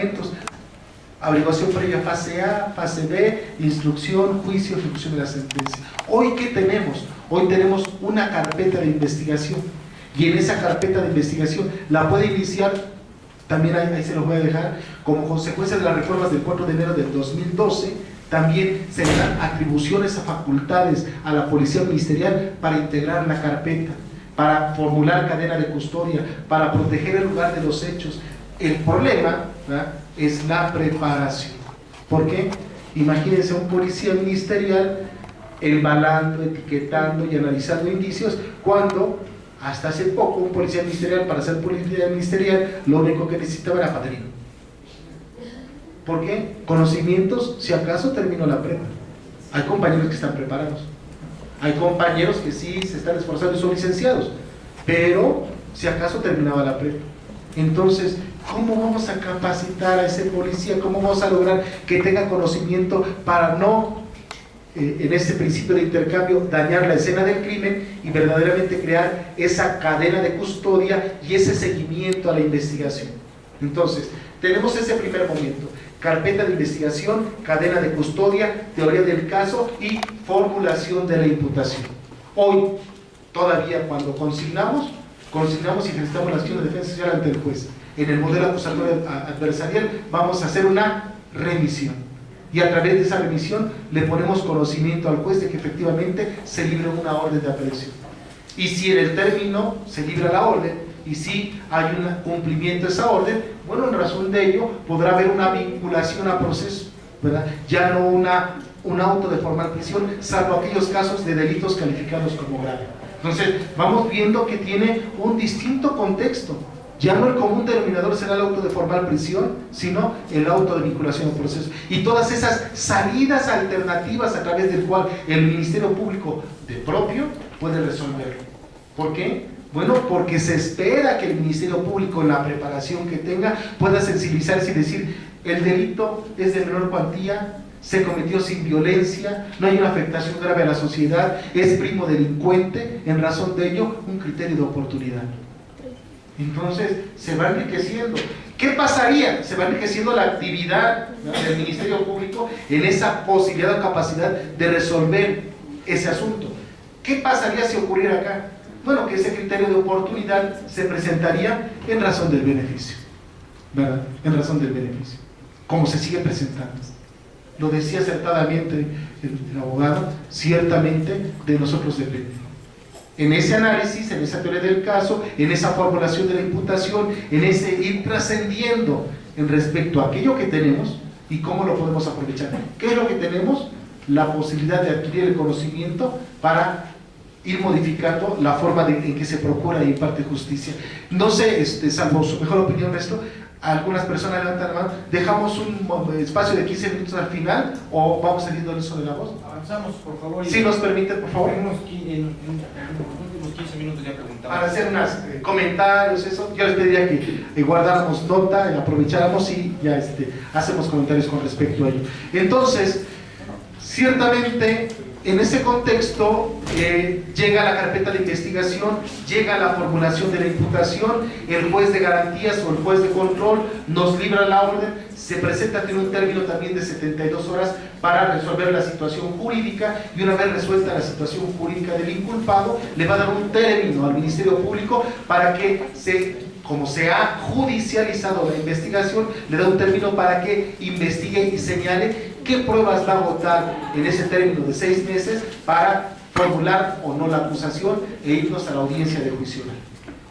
elementos: averiguación previa fase A, fase B, instrucción, juicio, ejecución de la sentencia. Hoy, ¿qué tenemos? Hoy tenemos una carpeta de investigación, y en esa carpeta de investigación la puede iniciar, también ahí se los voy a dejar, como consecuencia de las reformas del 4 de enero del 2012, también se le dan atribuciones a facultades a la Policía Ministerial para integrar la carpeta, para formular cadena de custodia, para proteger el lugar de los hechos. El problema, ¿verdad?, es la preparación. ¿Por qué? Imagínense un policía ministerial embalando, etiquetando y analizando indicios, cuando hasta hace poco un policía ministerial, para ser policía ministerial, lo único que necesitaba era padrino. ¿Por qué? Conocimientos, si acaso terminó la prepa. Hay compañeros que están preparados, hay compañeros que sí se están esforzando y son licenciados, pero si acaso terminaba la prepa. Entonces, ¿cómo vamos a capacitar a ese policía? ¿Cómo vamos a lograr que tenga conocimiento para no, en ese principio de intercambio, dañar la escena del crimen y verdaderamente crear esa cadena de custodia y ese seguimiento a la investigación? Entonces, tenemos ese primer momento: carpeta de investigación, cadena de custodia, teoría del caso y formulación de la imputación. Hoy, todavía cuando consignamos y ejercitamos la acción de defensa social ante el juez. En el modelo acusatorio adversarial vamos a hacer una remisión, y a través de esa remisión le ponemos conocimiento al juez de que efectivamente se libre una orden de aprehensión. Y si en el término se libra la orden, y si hay un cumplimiento de esa orden, bueno, en razón de ello podrá haber una vinculación a proceso, ¿verdad? Ya no un auto de formal prisión, salvo aquellos casos de delitos calificados como graves. Entonces, vamos viendo que tiene un distinto contexto. Ya no el común denominador será el auto de formal prisión, sino el auto de vinculación al proceso. Y todas esas salidas alternativas a través del cual el Ministerio Público de propio puede resolverlo. ¿Por qué? Bueno, porque se espera que el Ministerio Público, en la preparación que tenga, pueda sensibilizarse y decir: el delito es de menor cuantía, se cometió sin violencia, no hay una afectación grave a la sociedad, es primo delincuente, en razón de ello, un criterio de oportunidad. Entonces, se va enriqueciendo. ¿Qué pasaría? Se va enriqueciendo la actividad, ¿no?, del Ministerio Público en esa posibilidad o capacidad de resolver ese asunto. ¿Qué pasaría si ocurriera acá? Bueno, que ese criterio de oportunidad se presentaría en razón del beneficio, ¿verdad? En razón del beneficio, como se sigue presentando. Lo decía acertadamente el abogado: ciertamente de nosotros depende. En ese análisis, en esa teoría del caso, en esa formulación de la imputación, en ese ir trascendiendo en respecto a aquello que tenemos y cómo lo podemos aprovechar. ¿Qué es lo que tenemos? La posibilidad de adquirir el conocimiento para ir modificando la forma en que se procura y imparte justicia. No sé, salvo su mejor opinión de esto, algunas personas levantan la mano. ¿Dejamos un espacio de 15 minutos al final o vamos saliendo del uso de la voz? Avanzamos, por favor. Si nos permite, por favor. En los últimos 15 minutos ya preguntamos. Para hacer unos comentarios, eso, yo les pediría que guardáramos nota, aprovecháramos y ya hacemos comentarios con respecto a ello. Entonces, ciertamente, en ese contexto llega la carpeta de investigación, llega la formulación de la imputación, el juez de garantías o el juez de control nos libra la orden, se presenta en un término también de 72 horas para resolver la situación jurídica, y una vez resuelta la situación jurídica del inculpado, le va a dar un término al Ministerio Público para que como se ha judicializado la investigación, le da un término para que investigue y señale qué pruebas va a agotar en ese término de 6 meses para formular o no la acusación e irnos a la audiencia de juicio oral.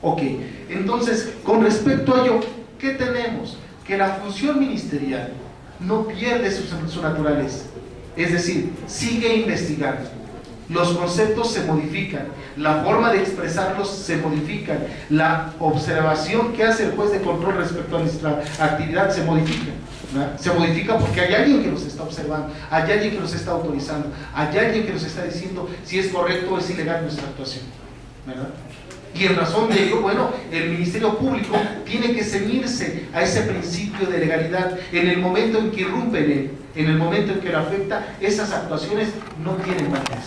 Ok, entonces, con respecto a ello, ¿qué tenemos? Que la función ministerial no pierde su naturaleza, es decir, sigue investigando. Los conceptos se modifican, la forma de expresarlos se modifica, la observación que hace el juez de control respecto a nuestra actividad se modifica, ¿verdad? Se modifica porque hay alguien que nos está observando, hay alguien que nos está autorizando, hay alguien que nos está diciendo si es correcto o es ilegal nuestra actuación, ¿verdad? Y en razón de ello, bueno, el Ministerio Público tiene que ceñirse a ese principio de legalidad. En el momento en que irrumpe en el momento en que lo afecta, esas actuaciones no tienen validez.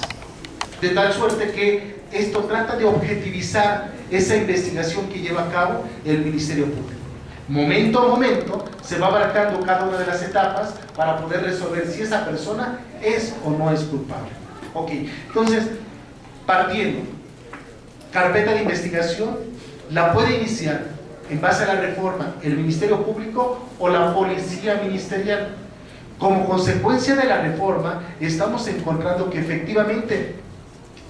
De tal suerte que esto trata de objetivizar esa investigación que lleva a cabo el Ministerio Público. momento a momento se va abarcando cada una de las etapas para poder resolver si esa persona es o no es culpable. Ok, entonces, partiendo, carpeta de investigación la puede iniciar en base a la reforma el Ministerio Público o la Policía Ministerial. Como consecuencia de la reforma, estamos encontrando que efectivamente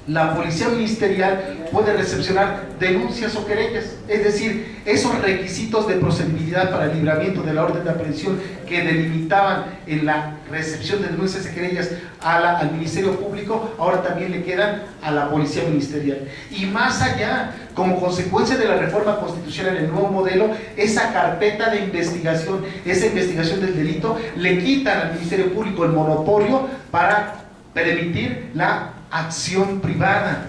la Policía Ministerial puede recepcionar denuncias o querellas, es decir, esos requisitos de procedibilidad para el libramiento de la orden de aprehensión que delimitaban en la recepción de denuncias y querellas al Ministerio Público, ahora también le quedan a la Policía Ministerial. Y más allá, como consecuencia de la reforma constitucional en el nuevo modelo, esa carpeta de investigación, esa investigación del delito, le quitan al Ministerio Público el monopolio para permitir la acción privada,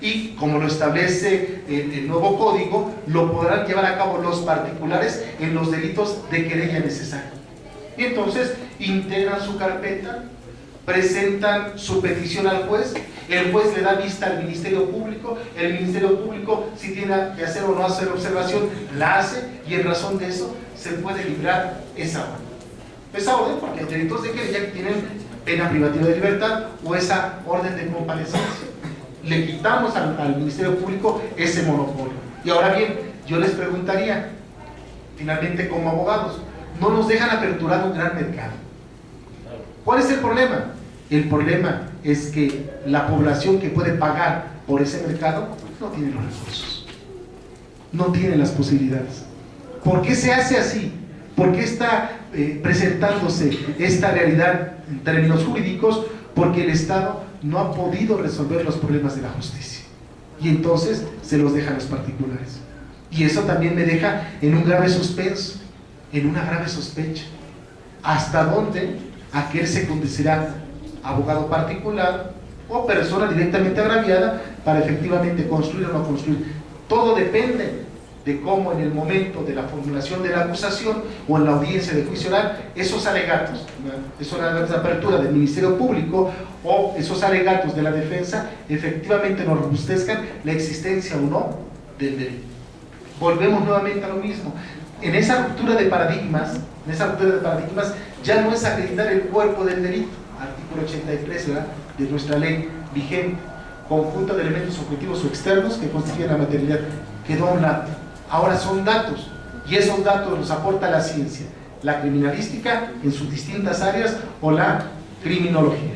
y como lo establece el nuevo código, lo podrán llevar a cabo los particulares en los delitos de querella necesaria. Y entonces integran su carpeta, presentan su petición al juez, el juez le da vista al Ministerio Público, el Ministerio Público, si tiene que hacer o no hacer observación, la hace, y en razón de eso se puede librar esa orden. Esa orden, porque los delitos de querella tienen pena privativa de libertad o esa orden de comparecencia. Le quitamos al Ministerio Público ese monopolio. Y ahora bien, yo les preguntaría, finalmente como abogados, no nos dejan aperturar un gran mercado. ¿Cuál es el problema? El problema es que la población que puede pagar por ese mercado no tiene los recursos, no tiene las posibilidades. ¿Por qué se hace así? ¿Por qué está presentándose esta realidad en términos jurídicos? Porque el Estado no ha podido resolver los problemas de la justicia y entonces se los deja a los particulares, y eso también me deja en un grave suspenso, en una grave sospecha. ¿Hasta dónde aquel se conducirá abogado particular o persona directamente agraviada para efectivamente construir o no construir? Todo depende de cómo en el momento de la formulación de la acusación o en la audiencia de juicio oral, esos alegatos, esos alegatos de apertura del Ministerio Público o esos alegatos de la defensa efectivamente nos robustezcan la existencia o no del delito. Volvemos nuevamente a lo mismo. En esa ruptura de paradigmas, ya no es acreditar el cuerpo del delito, artículo 83, ¿verdad?, de nuestra ley vigente, conjunto de elementos objetivos o externos que constituyen la materialidad, quedó a un lado. Ahora son datos, y esos datos los aporta la ciencia, la criminalística en sus distintas áreas o la criminología.